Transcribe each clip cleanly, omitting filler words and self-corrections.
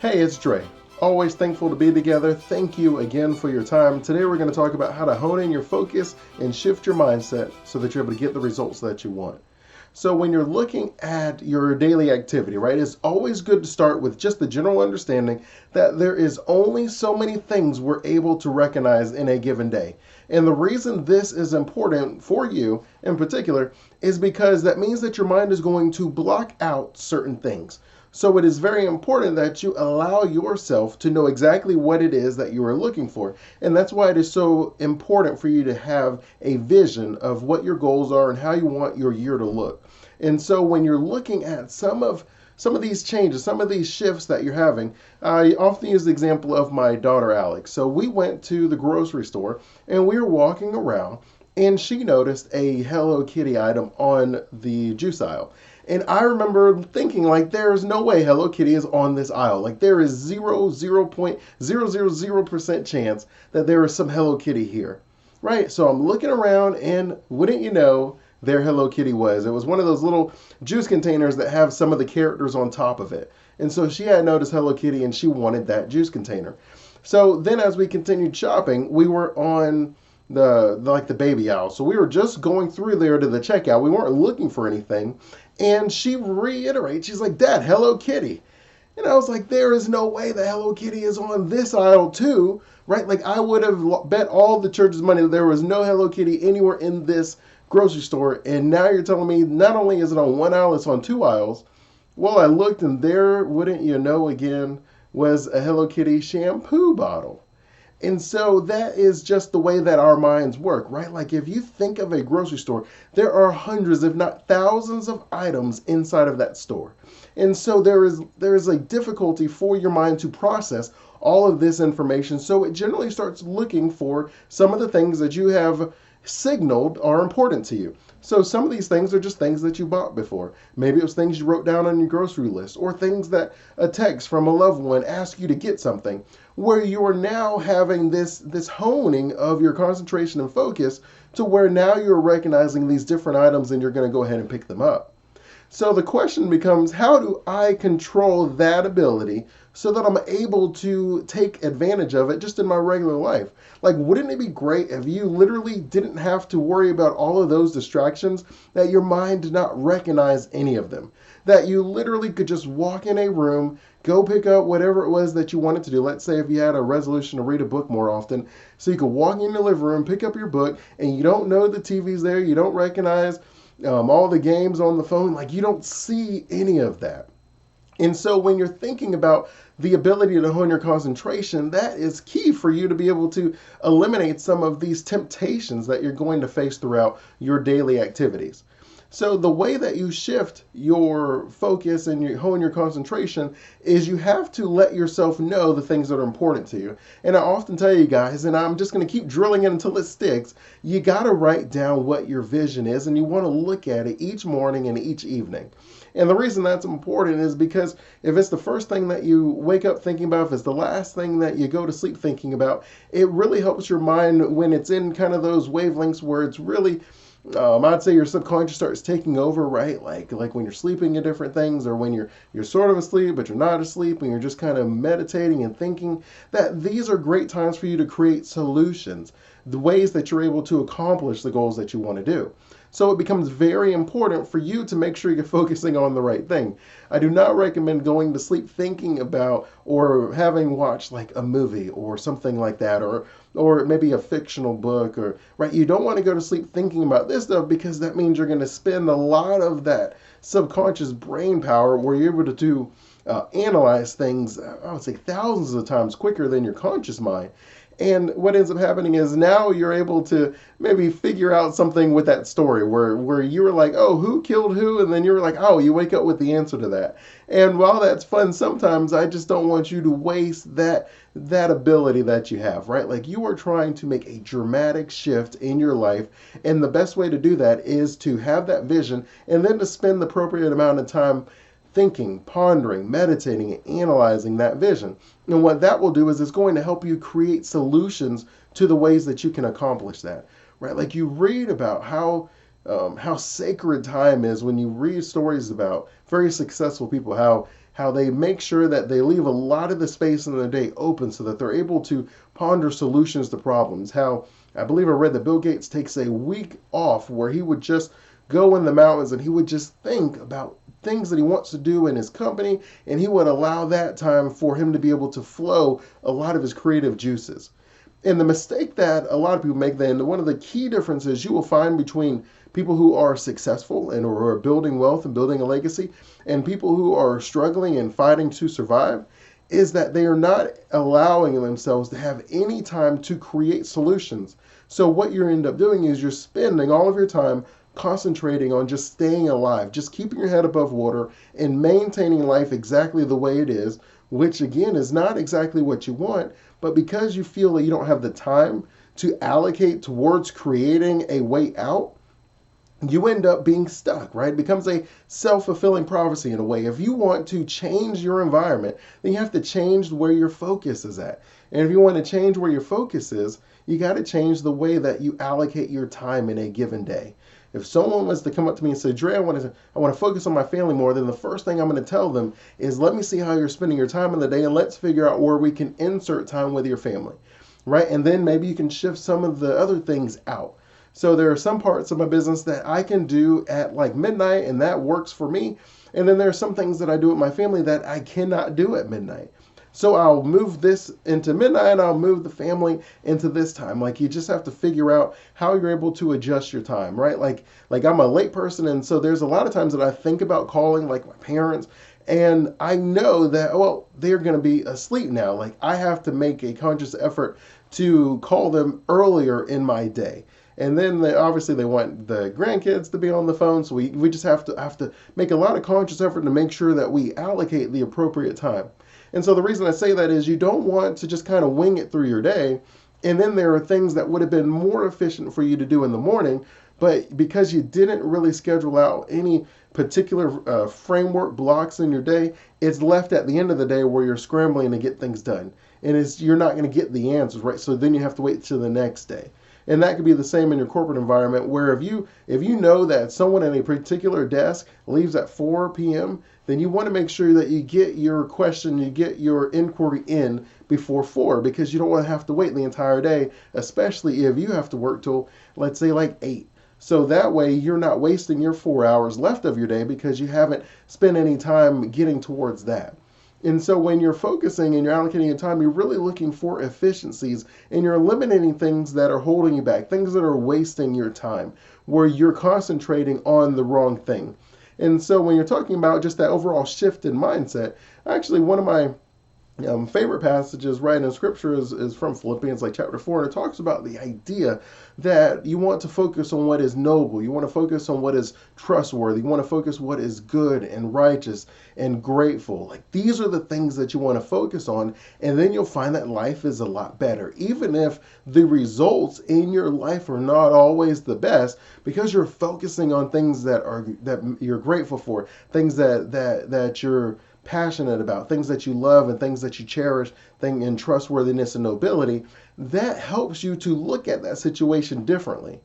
Hey, it's Dre. Always thankful to be together. Thank you again for your time. Today we're going to talk about how to hone in your focus and shift your mindset so that you're able to get the results that you want. So when you're looking at your daily activity, right, it's always good to start with just the general understanding that there is only so many things we're able to recognize in a given day. And the reason this is important for you in particular is because that means that your mind is going to block out certain things. So it is very important that you allow yourself to know exactly what it is that you are looking for. And that's why it is so important for you to have a vision of what your goals are and how you want your year to look. And so when you're looking at some of these changes, some of these shifts that you're having, I often use the example of my daughter Alex. So we went to the grocery store and we were walking around and she noticed a Hello Kitty item on the juice aisle. And I remember thinking, like, there is no way Hello Kitty is on this aisle. Like, there is 0.000% chance that there is some Hello Kitty here. Right? So I'm looking around, and wouldn't you know, there Hello Kitty was. It was one of those little juice containers that have some of the characters on top of it. And so she had noticed Hello Kitty, and she wanted that juice container. So then, as we continued shopping, we were on the baby aisle. So we were just going through there to the checkout. We weren't looking for anything. And she reiterates, she's like, Dad, Hello Kitty. And I was like, there is no way that Hello Kitty is on this aisle too, right? Like I would have bet all the church's money that there was no Hello Kitty anywhere in this grocery store. And now you're telling me not only is it on one aisle, it's on two aisles. Well, I looked and there, wouldn't you know, again, was a Hello Kitty shampoo bottle. And so that is just the way that our minds work, right? Like if you think of a grocery store, there are hundreds, if not thousands of items inside of that store. And so there is a difficulty for your mind to process all of this information. So it generally starts looking for some of the things that you have signaled are important to you. So some of these things are just things that you bought before. Maybe it was things you wrote down on your grocery list or things that a text from a loved one asked you to get something where you are now having this honing of your concentration and focus to where now you're recognizing these different items and you're going to go ahead and pick them up. So the question becomes, how do I control that ability so that I'm able to take advantage of it just in my regular life? Like, wouldn't it be great if you literally didn't have to worry about all of those distractions, that your mind did not recognize any of them? That you literally could just walk in a room, go pick up whatever it was that you wanted to do. Let's say if you had a resolution to read a book more often, so you could walk in your living room, pick up your book, and you don't know the TV's there, you don't recognize all the games on the phone, like you don't see any of that. And so when you're thinking about the ability to hone your concentration, that is key for you to be able to eliminate some of these temptations that you're going to face throughout your daily activities. So the way that you shift your focus and you hone your concentration is you have to let yourself know the things that are important to you. And I often tell you guys, and I'm just going to keep drilling it until it sticks, you got to write down what your vision is and you want to look at it each morning and each evening. And the reason that's important is because if it's the first thing that you wake up thinking about, if it's the last thing that you go to sleep thinking about, it really helps your mind when it's in kind of those wavelengths where it's really I'd say your subconscious starts taking over, right? Like when you're sleeping in different things, or when you're sort of asleep but you're not asleep, and you're just kind of meditating and thinking. That these are great times for you to create solutions, the ways that you're able to accomplish the goals that you want to do. So it becomes very important for you to make sure you're focusing on the right thing. I do not recommend going to sleep thinking about or having watched like a movie or something like that, or maybe a fictional book, or right. You don't want to go to sleep thinking about this stuff because that means you're going to spend a lot of that subconscious brain power where you're able to analyze things, I would say thousands of times quicker than your conscious mind. And what ends up happening is now you're able to maybe figure out something with that story where you were like, oh, who killed who? And then you were like, oh, you wake up with the answer to that. And while that's fun, sometimes I just don't want you to waste that ability that you have, right? Like you are trying to make a dramatic shift in your life. And the best way to do that is to have that vision and then to spend the appropriate amount of time thinking, pondering, meditating, and analyzing that vision. And what that will do is it's going to help you create solutions to the ways that you can accomplish that, right? Like you read about how sacred time is when you read stories about very successful people, how they make sure that they leave a lot of the space in their day open so that they're able to ponder solutions to problems. How I believe I read that Bill Gates takes a week off where he would just go in the mountains and he would just think about things that he wants to do in his company, and he would allow that time for him to be able to flow a lot of his creative juices. And the mistake that a lot of people make then, one of the key differences you will find between people who are successful and who are building wealth and building a legacy and people who are struggling and fighting to survive is that they are not allowing themselves to have any time to create solutions. So what you end up doing is you're spending all of your time concentrating on just staying alive, just keeping your head above water and maintaining life exactly the way it is, which again is not exactly what you want, but because you feel that you don't have the time to allocate towards creating a way out, you end up being stuck, right? It becomes a self-fulfilling prophecy in a way. If you want to change your environment, then you have to change where your focus is at. And if you want to change where your focus is, you got to change the way that you allocate your time in a given day. If someone was to come up to me and say, Dre, I want to focus on my family more, then the first thing I'm going to tell them is, let me see how you're spending your time in the day and let's figure out where we can insert time with your family, right? And then maybe you can shift some of the other things out. So there are some parts of my business that I can do at like midnight and that works for me. And then there are some things that I do with my family that I cannot do at midnight. So I'll move this into midnight and I'll move the family into this time. Like you just have to figure out how you're able to adjust your time, right? Like I'm a late person, and so there's a lot of times that I think about calling like my parents, and I know that, well, they're going to be asleep now. Like I have to make a conscious effort to call them earlier in my day. And then obviously they want the grandkids to be on the phone, so we just have to make a lot of conscious effort to make sure that we allocate the appropriate time. And so the reason I say that is you don't want to just kind of wing it through your day, and then there are things that would have been more efficient for you to do in the morning, but because you didn't really schedule out any particular framework blocks in your day, it's left at the end of the day where you're scrambling to get things done. And you're not going to get the answers, right? So then you have to wait till the next day. And that could be the same in your corporate environment, where if you know that someone at a particular desk leaves at 4 p.m., then you want to make sure that you get your question, you get your inquiry in before 4, because you don't want to have to wait the entire day, especially if you have to work till, let's say, like 8. So that way you're not wasting your 4 hours left of your day because you haven't spent any time getting towards that. And so when you're focusing and you're allocating your time, you're really looking for efficiencies, and you're eliminating things that are holding you back, things that are wasting your time, where you're concentrating on the wrong thing. And so when you're talking about just that overall shift in mindset, actually one of my favorite passages right in scripture is from Philippians, like chapter 4, and it talks about the idea that you want to focus on what is noble, you want to focus on what is trustworthy, you want to focus what is good and righteous and grateful. Like these are the things that you want to focus on, and then you'll find that life is a lot better, even if the results in your life are not always the best, because you're focusing on things that you're grateful for, things that you're passionate about, things that you love and things that you cherish, in trustworthiness and nobility. That helps you to look at that situation differently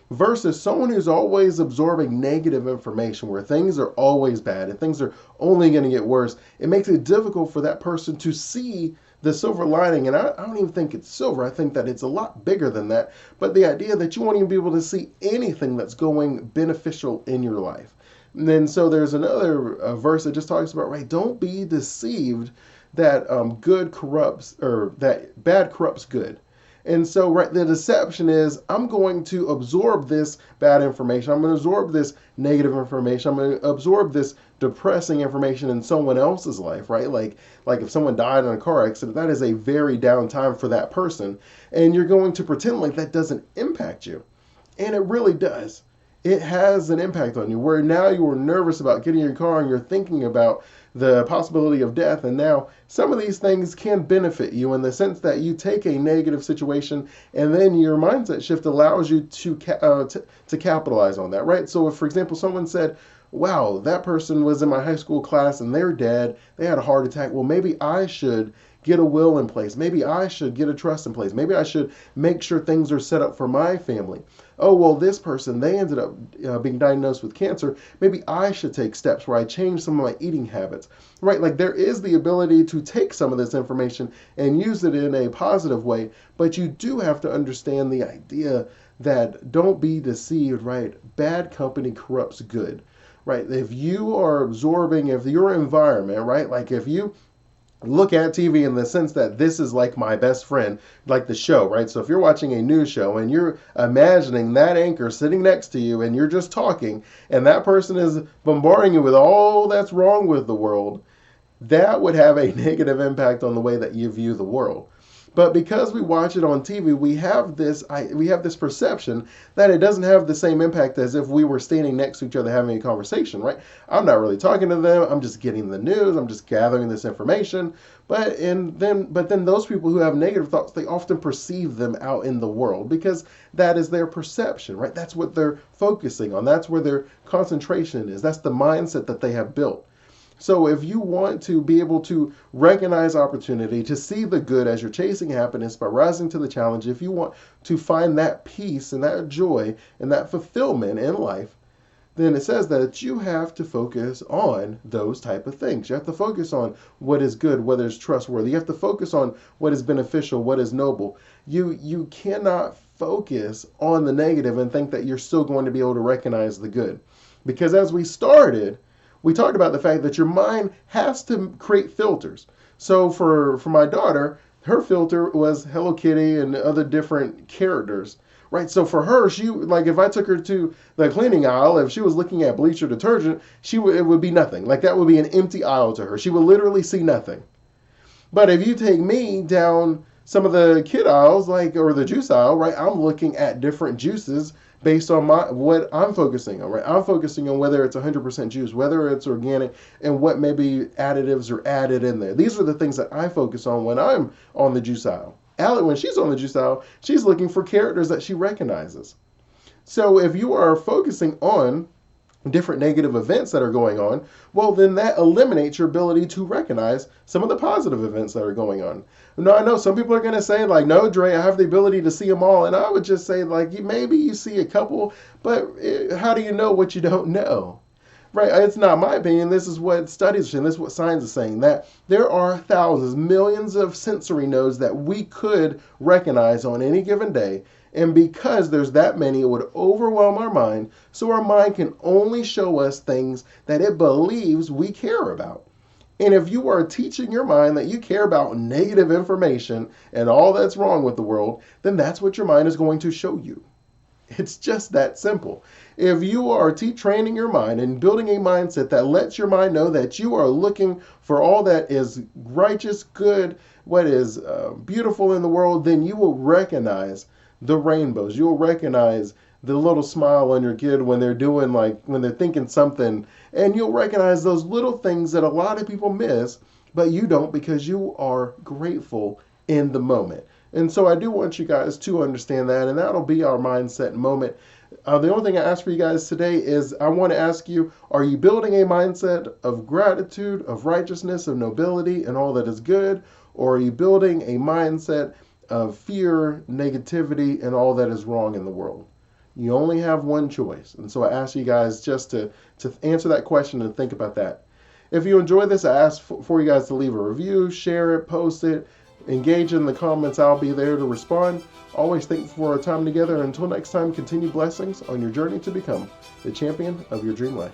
versus someone who's always absorbing negative information, where things are always bad and things are only going to get worse. It makes it difficult for that person to see the silver lining. And I don't even think it's silver. I think that it's a lot bigger than that. But the idea that you won't even be able to see anything that's going beneficial in your life. And then so there's another verse that just talks about, right, don't be deceived that good corrupts, or that bad corrupts good. And so, right, the deception is, I'm going to absorb this bad information. I'm going to absorb this negative information. I'm going to absorb this depressing information in someone else's life, right? Like if someone died in a car accident, that is a very down time for that person. And you're going to pretend like that doesn't impact you. And it really does. It has an impact on you, where now you are nervous about getting in your car and you're thinking about the possibility of death. And now some of these things can benefit you in the sense that you take a negative situation and then your mindset shift allows you to capitalize on that, right? So if, for example, someone said, wow, that person was in my high school class and they're dead. They had a heart attack. Well, maybe I should get a will in place. Maybe I should get a trust in place. Maybe I should make sure things are set up for my family. Oh, well, this person, they ended up being diagnosed with cancer. Maybe I should take steps where I change some of my eating habits, right? Like there is the ability to take some of this information and use it in a positive way, but you do have to understand the idea that don't be deceived, right? Bad company corrupts good, right? If you are absorbing, if your environment, right? Like if you look at TV in the sense that this is like my best friend, like the show, right? So if you're watching a news show and you're imagining that anchor sitting next to you and you're just talking and that person is bombarding you with all that's wrong with the world, that would have a negative impact on the way that you view the world. But because we watch it on TV, we have this perception that it doesn't have the same impact as if we were standing next to each other having a conversation, right? I'm not really talking to them. I'm just getting the news. I'm just gathering this information. But then those people who have negative thoughts, they often perceive them out in the world because that is their perception, right? That's what they're focusing on. That's where their concentration is. That's the mindset that they have built. So if you want to be able to recognize opportunity, to see the good as you're chasing happiness by rising to the challenge, if you want to find that peace and that joy and that fulfillment in life, then it says that you have to focus on those type of things. You have to focus on what is good, what is trustworthy. You have to focus on what is beneficial, what is noble. You cannot focus on the negative and think that you're still going to be able to recognize the good. Because as we talked about the fact that your mind has to create filters. So for my daughter, her filter was Hello Kitty and other different characters, right? So for her, she like if I took her to the cleaning aisle, if she was looking at bleach or detergent, it would be nothing. Like that would be an empty aisle to her. She would literally see nothing. But if you take me down some of the kid aisles, like or the juice aisle, right? I'm looking at different juices based on what I'm focusing on, right? I'm focusing on whether it's 100% juice, whether it's organic, and what maybe additives are added in there. These are the things that I focus on when I'm on the juice aisle. Allie, when she's on the juice aisle, she's looking for characters that she recognizes. So if you are focusing on different negative events that are going on, well, then that eliminates your ability to recognize some of the positive events that are going on. Now, I know some people are going to say, like, no, Dre, I have the ability to see them all. And I would just say, like, maybe you see a couple, but how do you know what you don't know? Right? It's not my opinion. This is what studies and this is what science is saying, that there are thousands, millions of sensory nodes that we could recognize on any given day. And because there's that many, it would overwhelm our mind. So our mind can only show us things that it believes we care about. And if you are teaching your mind that you care about negative information and all that's wrong with the world, then that's what your mind is going to show you. It's just that simple. If you are training your mind and building a mindset that lets your mind know that you are looking for all that is righteous, good, what is beautiful in the world, then you will recognize the rainbows. You'll recognize the little smile on your kid when they're doing when they're thinking something, and you'll recognize those little things that a lot of people miss, but you don't because you are grateful in the moment. And so I do want you guys to understand that, and that'll be our mindset moment. The only thing I ask for you guys today is I want to ask you, are you building a mindset of gratitude, of righteousness, of nobility, and all that is good? Or are you building a mindset of fear, negativity, and all that is wrong in the world? You only have one choice. And so I ask you guys just to answer that question and think about that. If you enjoyed this, I ask for you guys to leave a review, share it, post it, engage in the comments. I'll be there to respond. Always thankful for our time together. Until next time, continue blessings on your journey to become the champion of your dream life.